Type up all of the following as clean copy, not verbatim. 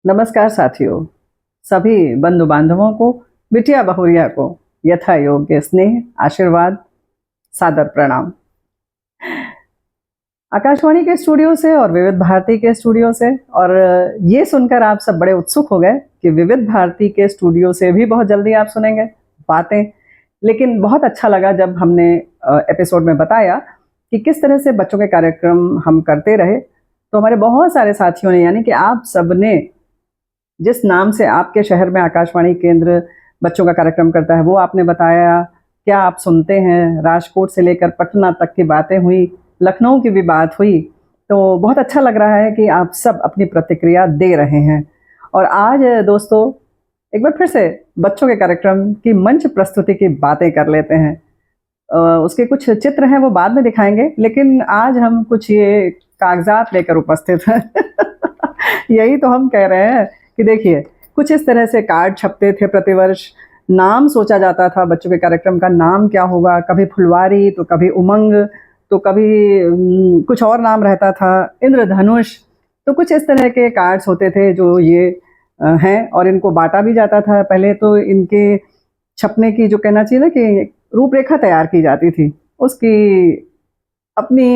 नमस्कार साथियों, सभी बंधु बांधवों को, बिटिया बहुरिया को यथा योग्य स्नेह, आशीर्वाद, सादर प्रणाम। आकाशवाणी के स्टूडियो से और विविध भारती के स्टूडियो से, और ये सुनकर आप सब बड़े उत्सुक हो गए कि विविध भारती के स्टूडियो से भी बहुत जल्दी आप सुनेंगे बातें। लेकिन बहुत अच्छा लगा जब हमने एपिसोड में बताया कि किस तरह से बच्चों के कार्यक्रम हम करते रहे, तो हमारे बहुत सारे साथियों ने, यानी कि आप सब ने, जिस नाम से आपके शहर में आकाशवाणी केंद्र बच्चों का कार्यक्रम करता है वो आपने बताया, क्या आप सुनते हैं, राजकोट से लेकर पटना तक की बातें हुई, लखनऊ की भी बात हुई। तो बहुत अच्छा लग रहा है कि आप सब अपनी प्रतिक्रिया दे रहे हैं। और आज दोस्तों एक बार फिर से बच्चों के कार्यक्रम की मंच प्रस्तुति की बातें कर लेते हैं। उसके कुछ चित्र हैं वो बाद में दिखाएंगे, लेकिन आज हम कुछ ये कागजात लेकर उपस्थित हैं। यही तो हम कह रहे हैं कि देखिए, कुछ इस तरह से कार्ड छपते थे प्रतिवर्ष। नाम सोचा जाता था बच्चों के कार्यक्रम का, नाम क्या होगा, कभी फुलवारी तो कभी उमंग, तो कभी कुछ और नाम रहता था, इंद्रधनुष। तो कुछ इस तरह के कार्ड्स होते थे जो ये हैं, और इनको बांटा भी जाता था। पहले तो इनके छपने की, जो कहना चाहिए ना कि रूपरेखा तैयार की जाती थी, उसकी अपनी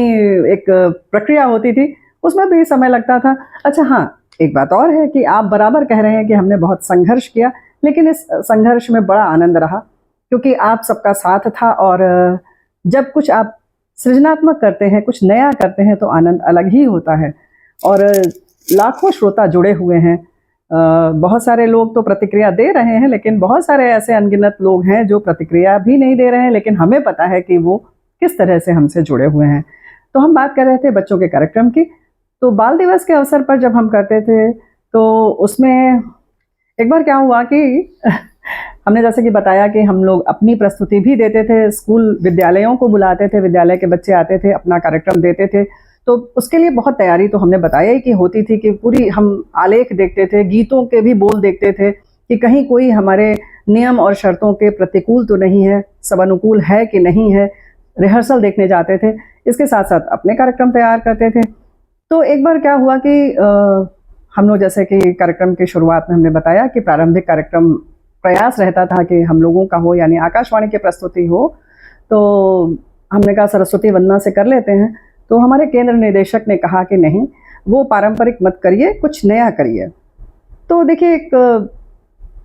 एक प्रक्रिया होती थी, उसमें भी समय लगता था। अच्छा हाँ, एक बात और है कि आप बराबर कह रहे हैं कि हमने बहुत संघर्ष किया, लेकिन इस संघर्ष में बड़ा आनंद रहा, क्योंकि आप सबका साथ था। और जब कुछ आप सृजनात्मक करते हैं, कुछ नया करते हैं, तो आनंद अलग ही होता है। और लाखों श्रोता जुड़े हुए हैं। बहुत सारे लोग तो प्रतिक्रिया दे रहे हैं, लेकिन बहुत सारे ऐसे अनगिनत लोग हैं जो प्रतिक्रिया भी नहीं दे रहे हैं, लेकिन हमें पता है कि वो किस तरह से हमसे जुड़े हुए हैं। तो हम बात कर रहे थे बच्चों के कार्यक्रम की। तो बाल दिवस के अवसर पर जब हम करते थे, तो उसमें एक बार क्या हुआ कि हमने जैसे कि बताया कि हम लोग अपनी प्रस्तुति भी देते थे, स्कूल विद्यालयों को बुलाते थे, विद्यालय के बच्चे आते थे, अपना कार्यक्रम देते थे। तो उसके लिए बहुत तैयारी तो हमने बताया ही कि होती थी, कि पूरी हम आलेख देखते थे, गीतों के भी बोल देखते थे कि कहीं कोई हमारे नियम और शर्तों के प्रतिकूल तो नहीं है, सब अनुकूल है कि नहीं है। रिहर्सल देखने जाते थे, इसके साथ साथ अपने कार्यक्रम तैयार करते थे। तो एक बार क्या हुआ कि हम लोग, जैसे कि कार्यक्रम की शुरुआत में हमने बताया कि प्रारंभिक कार्यक्रम प्रयास रहता था कि हम लोगों का हो, यानी आकाशवाणी की प्रस्तुति हो। तो हमने कहा सरस्वती वंदना से कर लेते हैं। तो हमारे केंद्र निदेशक ने कहा कि नहीं, वो पारंपरिक मत करिए, कुछ नया करिए। तो देखिए, एक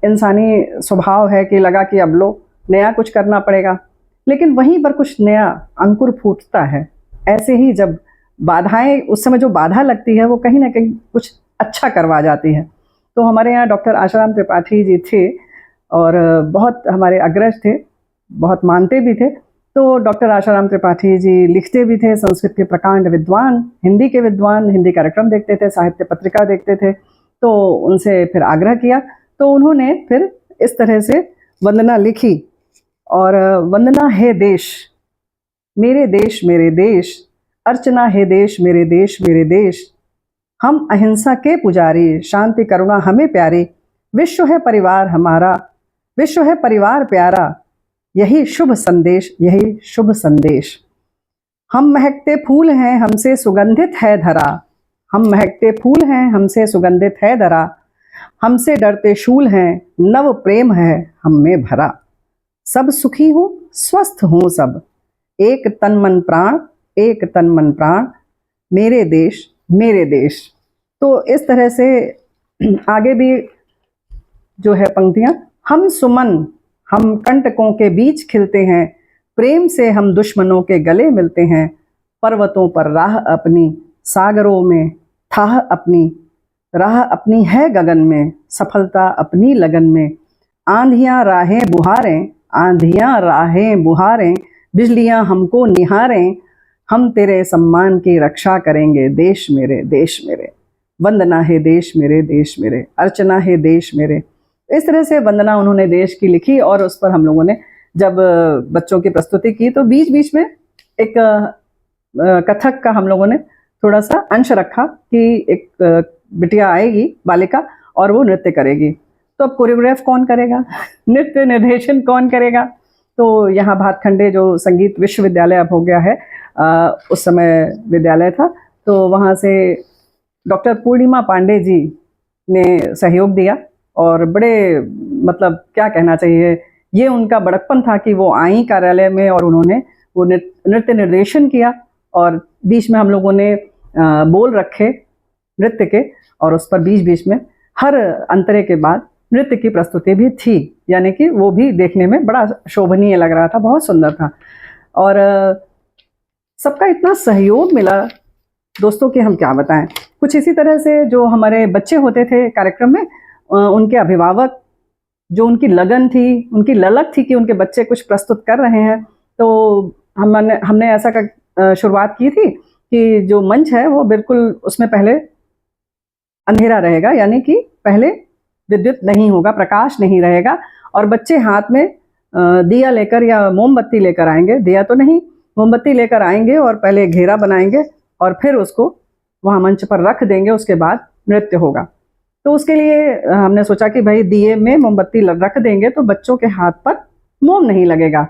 इंसानी स्वभाव है कि लगा कि अब लो, नया कुछ करना पड़ेगा। लेकिन वहीं पर कुछ नया अंकुर फूटता है। ऐसे ही जब बाधाएं, उस समय जो बाधा लगती है, वो कहीं ना कहीं कुछ अच्छा करवा जाती है। तो हमारे यहाँ डॉक्टर आशाराम त्रिपाठी जी थे, और बहुत हमारे अग्रज थे, बहुत मानते भी थे। तो डॉक्टर आशाराम त्रिपाठी जी लिखते भी थे, संस्कृत के प्रकांड विद्वान, हिंदी के विद्वान, हिंदी कार्यक्रम देखते थे, साहित्य पत्रिका देखते थे। तो उनसे फिर आग्रह किया, तो उन्होंने फिर इस तरह से वंदना लिखी। और वंदना है देश मेरे देश, अर्चना है देश मेरे देश, हम अहिंसा के पुजारी, शांति करुणा हमें प्यारी, विश्व है परिवार हमारा, विश्व है परिवार प्यारा, यही शुभ संदेश, यही शुभ संदेश। हम महकते फूल हैं, हमसे सुगंधित है धरा, हम महकते फूल हैं, हमसे सुगंधित है धरा, हमसे डरते शूल हैं, नव प्रेम है हम में भरा, सब सुखी हो स्वस्थ हो सब, एक तन मन प्राण, एक तन मन प्राण, मेरे देश मेरे देश। तो इस तरह से आगे भी जो है पंक्तियां, हम सुमन हम कंटकों के बीच खिलते हैं, प्रेम से हम दुश्मनों के गले मिलते हैं, पर्वतों पर राह अपनी, सागरों में थाह अपनी, राह अपनी है गगन में, सफलता अपनी लगन में, आंधियां राहें बुहारें, आंधियां राहें बुहारें, बिजलियां हमको निहारें, हम तेरे सम्मान की रक्षा करेंगे, देश मेरे देश मेरे, वंदना है देश मेरे, अर्चना है देश मेरे। इस तरह से वंदना उन्होंने देश की लिखी, और उस पर हम लोगों ने जब बच्चों की प्रस्तुति की, तो बीच बीच में एक कथक का हम लोगों ने थोड़ा सा अंश रखा कि एक बिटिया आएगी, बालिका, और वो नृत्य करेगी। तो अब कोरियोग्राफ कौन करेगा? नृत्य निर्देशन कौन करेगा? तो यहाँ भातखंडे जो संगीत विश्वविद्यालय अब हो गया है, उस समय विद्यालय था, तो वहाँ से डॉक्टर पूर्णिमा पांडे जी ने सहयोग दिया और बड़े मतलब क्या कहना चाहिए, ये उनका बड़कपन था कि वो आई कार्यालय में और उन्होंने वो नृत्य निर्देशन किया और बीच में हम लोगों ने बोल रखे नृत्य के और उस पर बीच बीच में हर अंतरे के बाद नृत्य की प्रस्तुति भी थी, यानी कि वो भी देखने में बड़ा शोभनीय लग रहा था, बहुत सुंदर था। और सबका इतना सहयोग मिला दोस्तों कि हम क्या बताएं। कुछ इसी तरह से जो हमारे बच्चे होते थे कार्यक्रम में, उनके अभिभावक जो उनकी लगन थी, उनकी ललक थी कि उनके बच्चे कुछ प्रस्तुत कर रहे हैं, तो हमने ऐसा शुरुआत की थी कि जो मंच है वो बिल्कुल उसमें पहले अंधेरा रहेगा, यानी कि पहले विद्युत नहीं होगा, प्रकाश नहीं रहेगा और बच्चे हाथ में दिया लेकर या मोमबत्ती लेकर आएंगे, दिया तो नहीं मोमबत्ती लेकर आएंगे और पहले घेरा बनाएंगे और फिर उसको वहाँ मंच पर रख देंगे, उसके बाद नृत्य होगा। तो उसके लिए हमने सोचा कि भाई दिए में मोमबत्ती रख देंगे तो बच्चों के हाथ पर मोम नहीं लगेगा,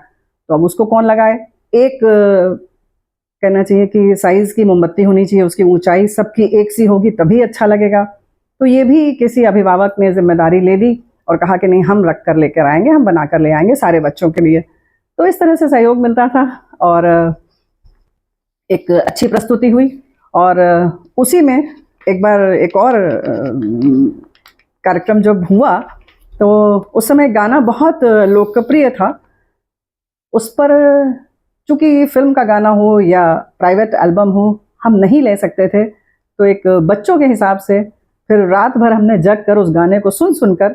तो अब उसको कौन लगाए। एक कहना चाहिए कि साइज़ की मोमबत्ती होनी चाहिए, उसकी ऊंचाई सबकी एक सी होगी तभी अच्छा लगेगा। तो ये भी किसी अभिभावक ने जिम्मेदारी ले ली और कहा कि नहीं, हम रख कर लेकर आएंगे, हम बना कर ले आएंगे सारे बच्चों के लिए। तो इस तरह से सहयोग मिलता था और एक अच्छी प्रस्तुति हुई। और उसी में एक बार एक और कार्यक्रम जब हुआ तो उस समय गाना बहुत लोकप्रिय था। उस पर चूँकि फिल्म का गाना हो या प्राइवेट एल्बम हो, हम नहीं ले सकते थे, तो एक बच्चों के हिसाब से फिर रात भर हमने जग कर उस गाने को सुन सुनकर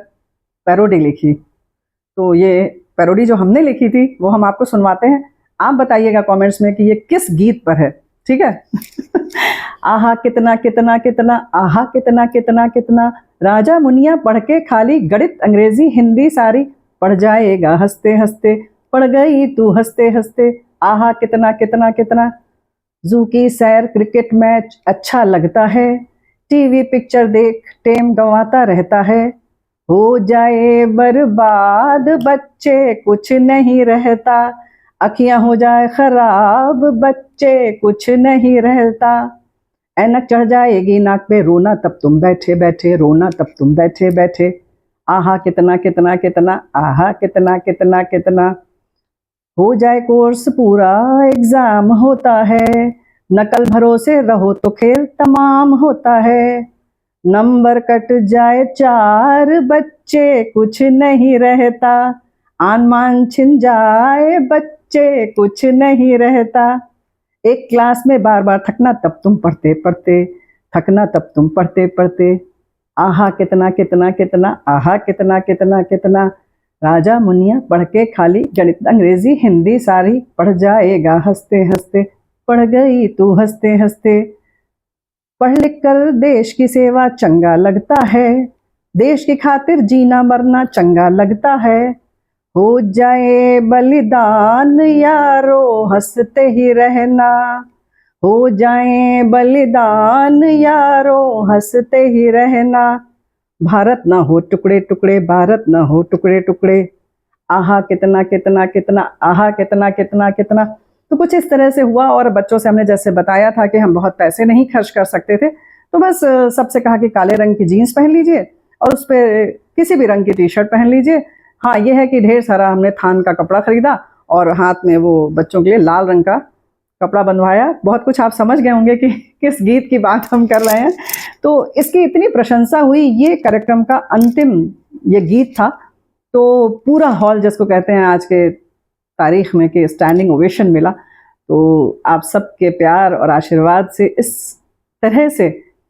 पैरोडी लिखी। तो ये पैरोडी जो हमने लिखी थी वो हम आपको सुनवाते हैं, आप बताइएगा कमेंट्स में कि ये किस गीत पर है, ठीक है। आहा कितना कितना कितना, आहा कितना कितना कितना, राजा मुनिया पढ़ के खाली गणित अंग्रेजी हिंदी सारी, पढ़ जाएगा हंसते हंसते, पढ़ गई तू हंसते हंसते, आहा कितना कितना कितना। जू की सैर क्रिकेट मैच अच्छा लगता है, टीवी पिक्चर देख टेम गंवाता रहता है, हो जाए बर्बाद बच्चे कुछ नहीं रहता, अखियां हो जाए खराब बच्चे कुछ नहीं रहता, ऐनक चढ़ जाएगी नाक पे, रोना तब तुम बैठे बैठे, रोना तब तुम बैठे बैठे, आहा कितना कितना कितना, आहा कितना कितना कितना। हो जाए कोर्स पूरा एग्जाम होता है, नकल भरोसे रहो तो खेल तमाम होता है, नंबर कट जाए 4 बच्चे कुछ नहीं रहता, आन मान छिन जाए बच्चे कुछ नहीं रहता, एक क्लास में बार बार थकना तब तुम पढ़ते पढ़ते, थकना तब तुम पढ़ते पढ़ते, आहा कितना कितना कितना, आहा कितना कितना कितना, राजा मुनिया पढ़ के खाली गणित अंग्रेजी हिंदी सारी, पढ़ जाएगा हंसते हंसते, पढ़ गई तू हंसते हंसते, पढ़ लिख कर देश की सेवा चंगा लगता है, देश की खातिर जीना मरना चंगा लगता है, हो जाए बलिदान यारो हंसते ही रहना, हो जाए बलिदान यारो हंसते ही रहना, भारत ना हो टुकड़े टुकड़े, भारत ना हो टुकड़े टुकड़े, आहा कितना कितना कितना, आहा कितना कितना कितना। तो कुछ इस तरह से हुआ और बच्चों से हमने जैसे बताया था कि हम बहुत पैसे नहीं खर्च कर सकते थे, तो बस सबसे कहा कि काले रंग की जीन्स पहन लीजिए और उस पर किसी भी रंग की टी शर्ट पहन लीजिए। हाँ, ये है कि ढेर सारा हमने थान का कपड़ा खरीदा और हाथ में वो बच्चों के लिए लाल रंग का कपड़ा बंधवाया। बहुत कुछ आप समझ गए होंगे कि किस गीत की बात हम कर रहे हैं। तो इसकी इतनी प्रशंसा हुई, ये कार्यक्रम का अंतिम ये गीत था, तो पूरा हॉल जिसको कहते हैं आज के तारीख में कि स्टैंडिंग ओवेशन मिला। तो आप सबके प्यार और आशीर्वाद से इस तरह से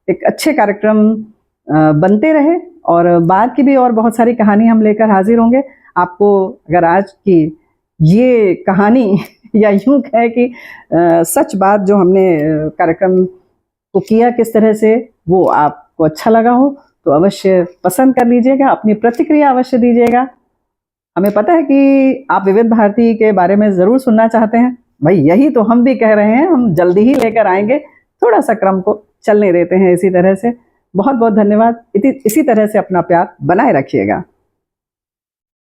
एक अच्छे कार्यक्रम बनते रहे और बाद की भी और बहुत सारी कहानी हम लेकर हाजिर होंगे। आपको अगर आज की ये कहानी या यूँ कहें कि सच बात जो हमने कार्यक्रम को किया किस तरह से, वो आपको अच्छा लगा हो तो अवश्य पसंद कर लीजिएगा, अपनी प्रतिक्रिया अवश्य दीजिएगा। हमें पता है कि आप विविध भारती के बारे में ज़रूर सुनना चाहते हैं, भाई यही तो हम भी कह रहे हैं, हम जल्दी ही लेकर आएंगे, थोड़ा सा क्रम को चलने देते हैं इसी तरह से। बहुत बहुत धन्यवाद, इसी तरह से अपना प्यार बनाए रखिएगा।